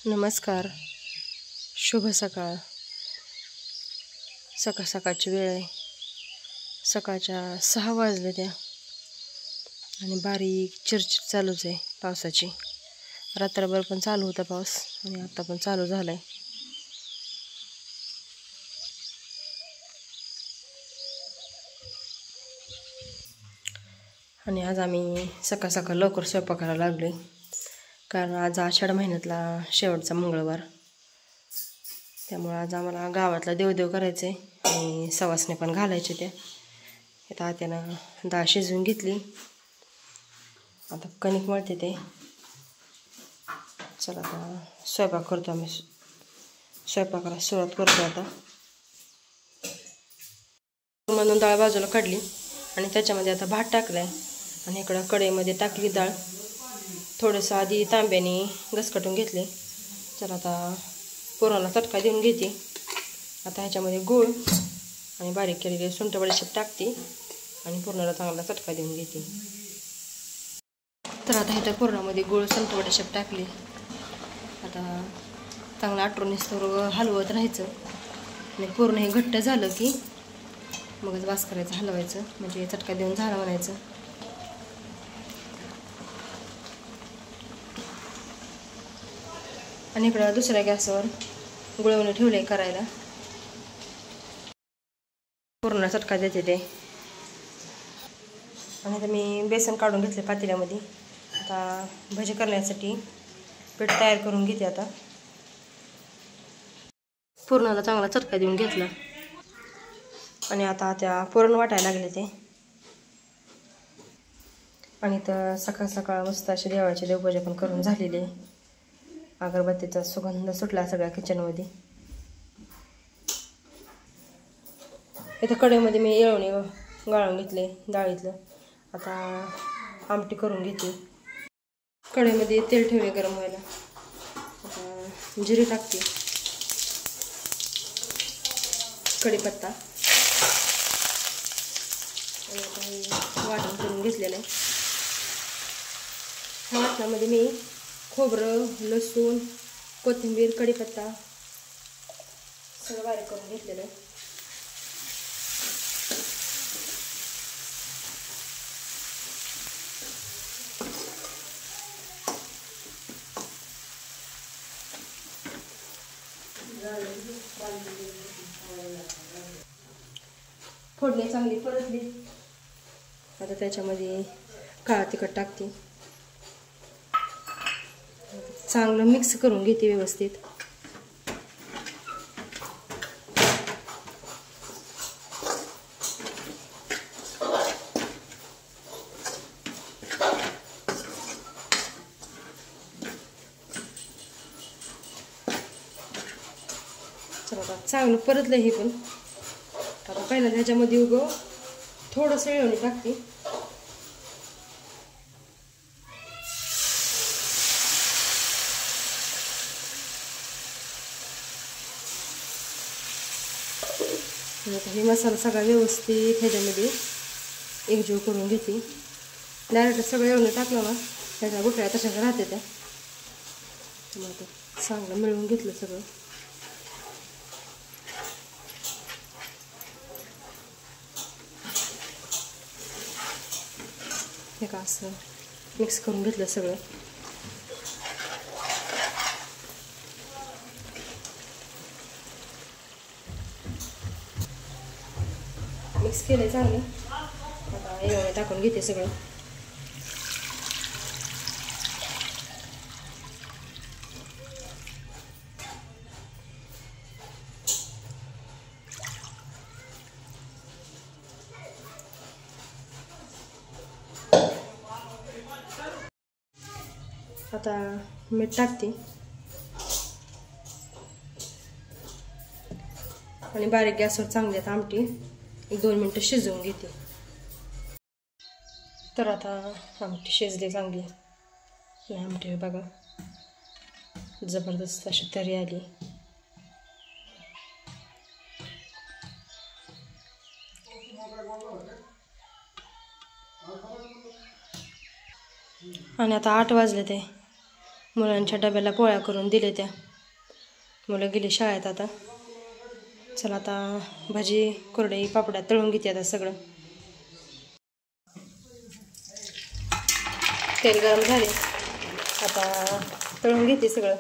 नमस्कार, शुभ सकाळ. सकाळची वेळ आहे. सकाळच्या 6 वाजले त्या आणि बारीक चिरचिर चालूच आहे पावसाची. रात्रभर पण चालू होता पाऊस आणि आता पण चालू झालाय. आणि आज आम्ही सकाळ लवकर स्वयंपाक करायला लागले, कारण आज आषाढ महिन्यातला शेवटचा मंगळवार. त्यामुळे आज आम्हाला गावातला देवदेव करायचं आहे आणि सवासने पण घालायचे. त्या आता त्यानं डाळ शिजवून घेतली. आता कणिक मळते ते. चला आता स्वयंपाक करतो. आम्ही स्वयंपाकाला सुरुवात करतो आता. म्हणून डाळ बाजूला काढली आणि त्याच्यामध्ये आता भात टाकलाय आणि इकडं कढईमध्ये टाकली डाळ. थोडंसं आधी तांब्याने घसकटून घेतले. चला आता पुराला तटका देऊन घेते. आता ह्याच्यामध्ये गूळ आणि बारीक केलेले सुंठ बडीशेप टाकते आणि पुरणाला चांगला तटका देऊन घेते. तर आता ह्याच्या पुरणामध्ये गूळ सुंठ बडीशेप टाकली. आता चांगलं आटरून निस्तोवर हलवत राहायचं आणि पूर्ण हे घट्ट झालं की मगच वास करायचं, हलवायचं, म्हणजे चटका देऊन झालं म्हणायचं. आणि इकडं दुसऱ्या गॅसवर गुळवणी ठेवले करायला. पूर्ण चटका देते ते. आणि आता मी बेसन काढून घेतले पातेल्यामध्ये. आता भजी करण्यासाठी पीठ तयार करून घेते. आता पुरणाला चांगला चटका देऊन घेतला आणि आता त्या पुरण वाटायला लागले ते. आणि तर सकाळ मस्त असे देवाचे देवपूजा पण करून झालेले. अगरबत्तीचा सुगंध सुटला सगळ्या किचनमध्ये. इथं कढईमध्ये मी येळवणी गाळून घेतले डाळीतलं. आता आमटी करून घेते. कढईमध्ये तेल ठेवले गरम व्हायला. आता जिरे टाकते, कढीपत्ता आणि आता हे वाटण करून घेतलेलं आहे. ह्या वाटणामध्ये मी खोबरं, लसूण, कोथिंबीर, कढीपत्ता सगळं बारीक करून घेतलेलं आहे. फोडणी चांगली परतली. आता त्याच्यामध्ये काळा तिखट टाकते. चांगलं मिक्स करून घेते व्यवस्थित. चला आता चांगलं परतलं हे पण. आता पहिला त्याच्यामध्ये थोडंसं येळवणी टाकते. हे मसाला सगळा व्यवस्थित ह्याच्यामध्ये एकजीव करून घेते. डायरेक्ट सगळं येळवणी टाकलं ना त्याच्या गुठळ्या तशाच राहते त्या. मग आता चांगलं मिळवून घेतलं सगळं. हे का असं मिक्स करून घेतलं सगळं. मिक्स केलं चांगलं. आता येळवणी टाकून घेते सगळं. आता मीठ टाकते आणि बारीक गॅसवर चांगली आता आमटी 1-2 मिनटं शिजवून घेते. तर आता आमटी शिजली चांगली. आमटी बघा जबरदस्त अशी तरी आली. आणि आता 8 वाजले ते. मुलांच्या डब्याला पोळ्या करून दिले त्या. मुलं गेली शाळेत आता. चला आता भजी कुरडई पापड्या तळून घेते आता सगळं. तेल गरम झाले आता तळून घेते सगळं.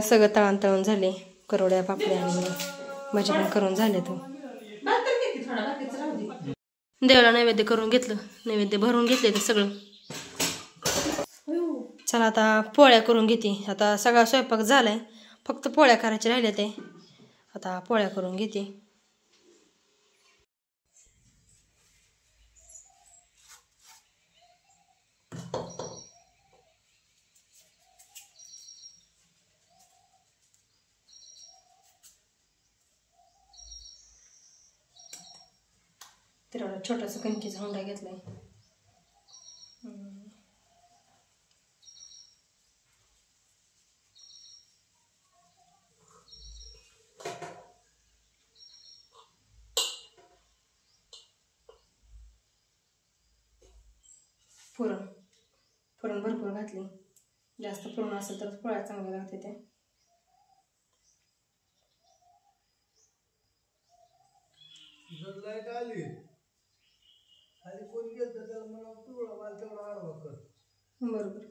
सगळं तळण झाले. कुरवड्या पापड्या आणि भजी पण करून झाले. तो देवाला नैवेद्य करून घेतलं. नैवेद्य भरून घेतले ते सगळं. चला आता पोळ्या करून घेते. आता सगळा स्वयंपाक झालाय, फक्त पोळ्या करायच्या राहिल्या ते. आता पोळ्या करून घेते. तर छोटासा कणकीचा हुंडा घेतलाय. पुरण भरपूर घातली. जास्त पुरण असेल तर पोळ्या चांगल्या लागते त्या. बरोबर.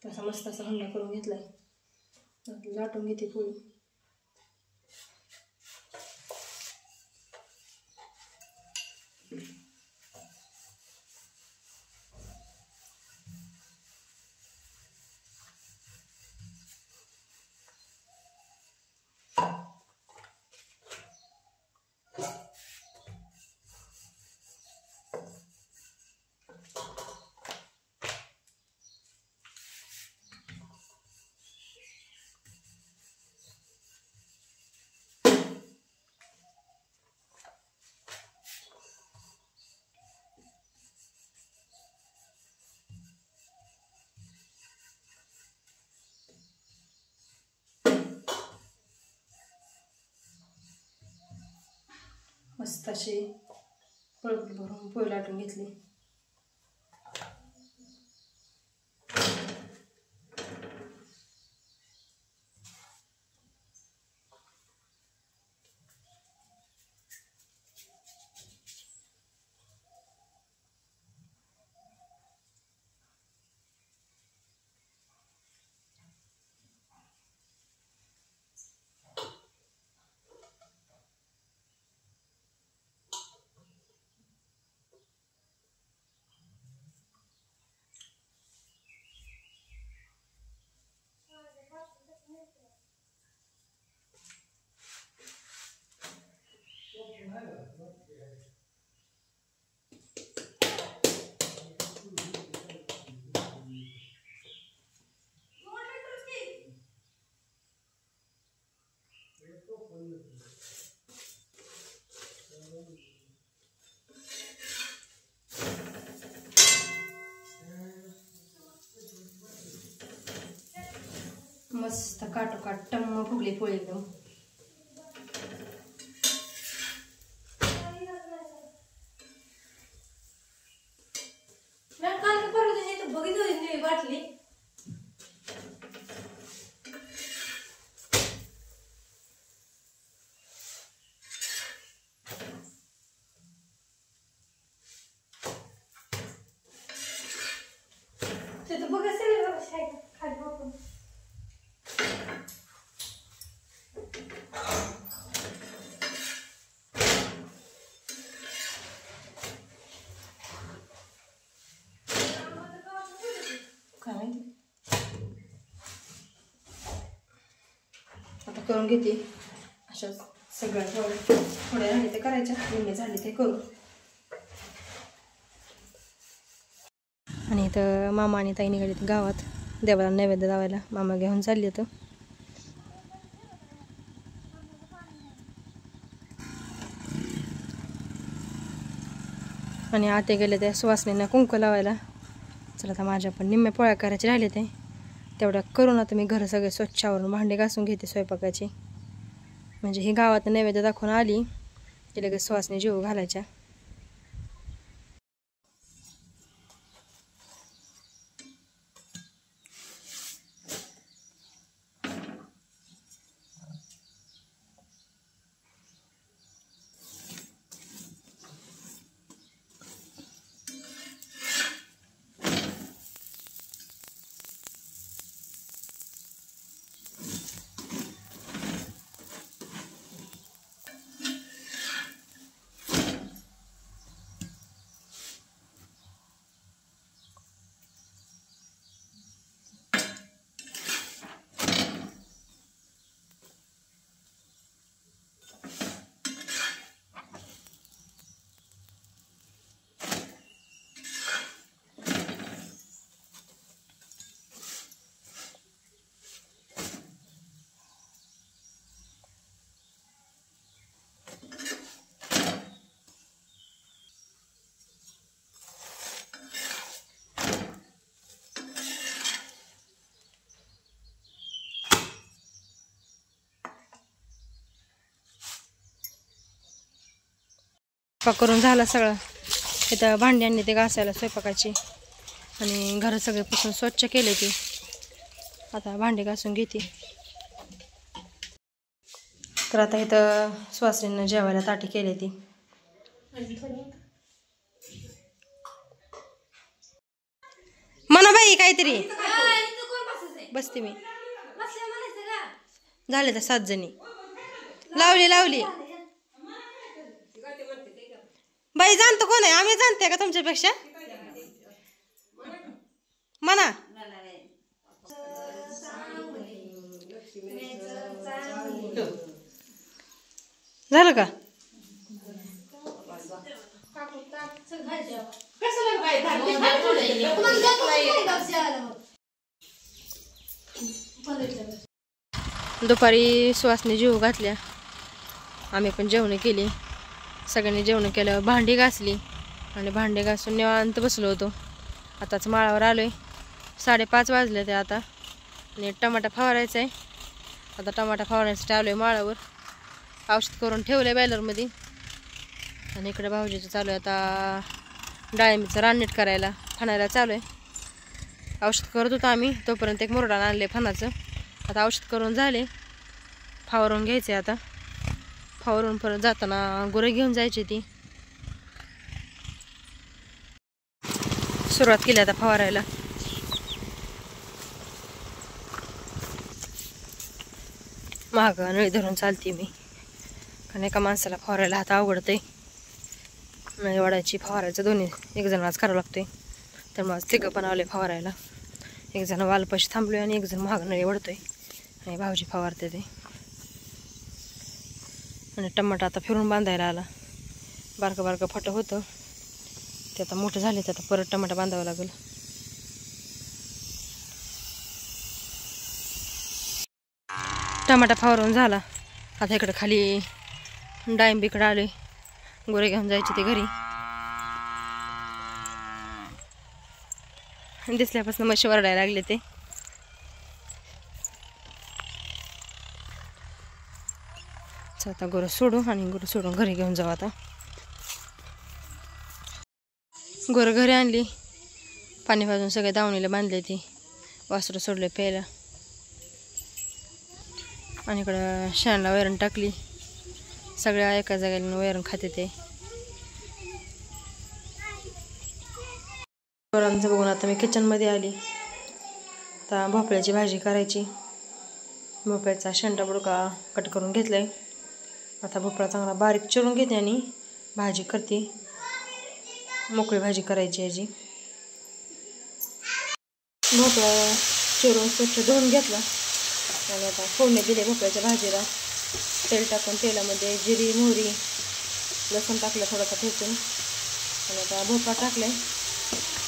तसा मस्त असा हंडा करून घेतलाय. लाटून घेते पोळी. मस्त अशी पळपट भरून पोळी लाटून घेतली. मस्त काटोकाट टम्म फुगली पोळी एकदम. वाटली ते तर बघा खाली बघून आता करून घेते. अशा सगळ्या थोड्या राहिले ते करायच्या, निम्मे झाले ते करू. आणि इथं मामा आणि ताई निघाले गावात देवाला नैवेद्य लावायला. मामा घेऊन चालले तर आणि आते गेले त्या सुवासनींना कुंकू लावायला. चला आता माझ्या पण निम्म्या पोळ्या करायचे राहिले ते तेवढ्या करून आता मी घर सगळे स्वच्छावरून भांडे घासून घेते स्वयंपाकाची. म्हणजे ही गावात नैवेद्य दाखवून आली की लगेच सुवासनी जेवू घालायच्या. स्वयंपाक करून झाला सगळं. इथं भांड्यांनी ते घासायला स्वयंपाकाची आणि घर सगळे पुसून स्वच्छ केले ते. आता भांडे घासून घेते. तर आता इथं सुवासिनीनं जेवायला ताटी केली ती. म्हणा बाई काहीतरी बसते मी. झाले तर 7 जणी लावली बाई. जाणतो कोण आहे? आम्ही जाणते का तुमच्यापेक्षा? म्हणा झालं का? दुपारी सुवासनी जेवू घातल्या. आम्ही पण जेवण केली. सगळ्यांनी जेवण केलं, भांडी घासली आणि भांडे घासून निवांत बसलो होतो. आताच माळावर आलोय. 5:30 वाजले ते आता. आणि टमाटा फवारायचा आहे. आता टमाटा फवारायसाठी आलोय माळावर. औषध करून ठेवलंय बॅलरमध्ये. आणि इकडे भाऊजीचं चालू आहे आता डाळिंबीचं रान नीट करायला, फणायला चालू आहे. औषध करत होतो आम्ही, तोपर्यंत एक मुरडा आणले फणाचं. आता औषध करून झाले, फावरून घ्यायचे. आता फावरून परत जाताना गुरं घेऊन जायची. ती सुरुवात केली आता फवारायला. महाग नळी धरून चालते मी, कारण एका माणसाला फवारायला हात अवघडते. नळी वाढायची, फवारायचं दोन्ही एक जणांनाच करावं लागते. त्यामुळे आज तिघं पण आले फवारायला. एक जण वालपाशी थांबलोय आणि एक जण महाग नळी वडतोय आणि भाऊजी फवारते ते. आणि टमाटा आता फिरून बांधायला आला. बारकं बारकं फटं होतं ते आता मोठं झाले, तर आता परत टमाटा बांधावं लागेल. टमाटा फवारून झाला. आता इकडे खाली डाळिंबीकडे आले, गोरे घेऊन जायचे ते घरी. दिसल्यापासून म्हशी वरडायला लागले ते. आता गुरं सोडू आणि गुरं सोडून घरी घेऊन जाऊ. आता गुरं घरी आणली, पाणी भाजून सगळे दावणीला बांधले. ती वासरं सोडले प्यायला. आणि इकडं शेणाला वैरण टाकली. सगळ्या एका जागेला वैरण खाते ते. गुरांचं बघून आता मी किचनमध्ये आली. आता भोपळ्याची भाजी करायची. भोपळ्याचा शेंडा बुडका कट करून घेतलाय. आता भोपळा चांगला बारीक चिरून घेते आणि भाजी करते. मोकळी भाजी करायची याची. भोपळा चिरून स्वच्छ धुवून घेतला आणि आता फोडणी दिले भोपळ्याच्या भाजीला. तेल टाकून तेलामध्ये जिरी, मोहरी, लसूण टाकलं थोडासा ठेचून. आणि आता भोपळा टाकलाय,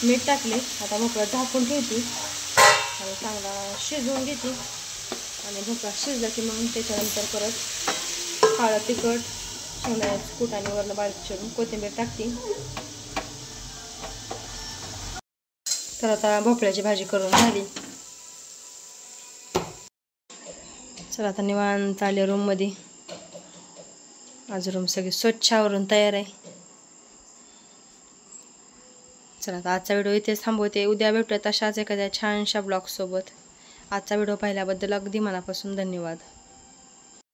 मीठ टाकले. आता भोपळा झाकून ठेवते आणि चांगला शिजवून घेते. आणि भोपळा शिजला की मग त्याच्यानंतर परत काळं तिखट, शेंगदाण्याचं कूट आणि वरण बारीक चिरून कोथिंबीर टाकते. तर आता भोपळ्याची भाजी करून झाली. चला आता निवांत आले रूममध्ये. आज रूम सगळी स्वच्छ आवरून तयार आहे. चला आता आजचा व्हिडिओ इथेच थांबवते. उद्या भेटूयात अशाच एखाद्या छानशा ब्लॉगसोबत. आजचा व्हिडिओ पाहिल्याबद्दल अगदी मनापासून धन्यवाद.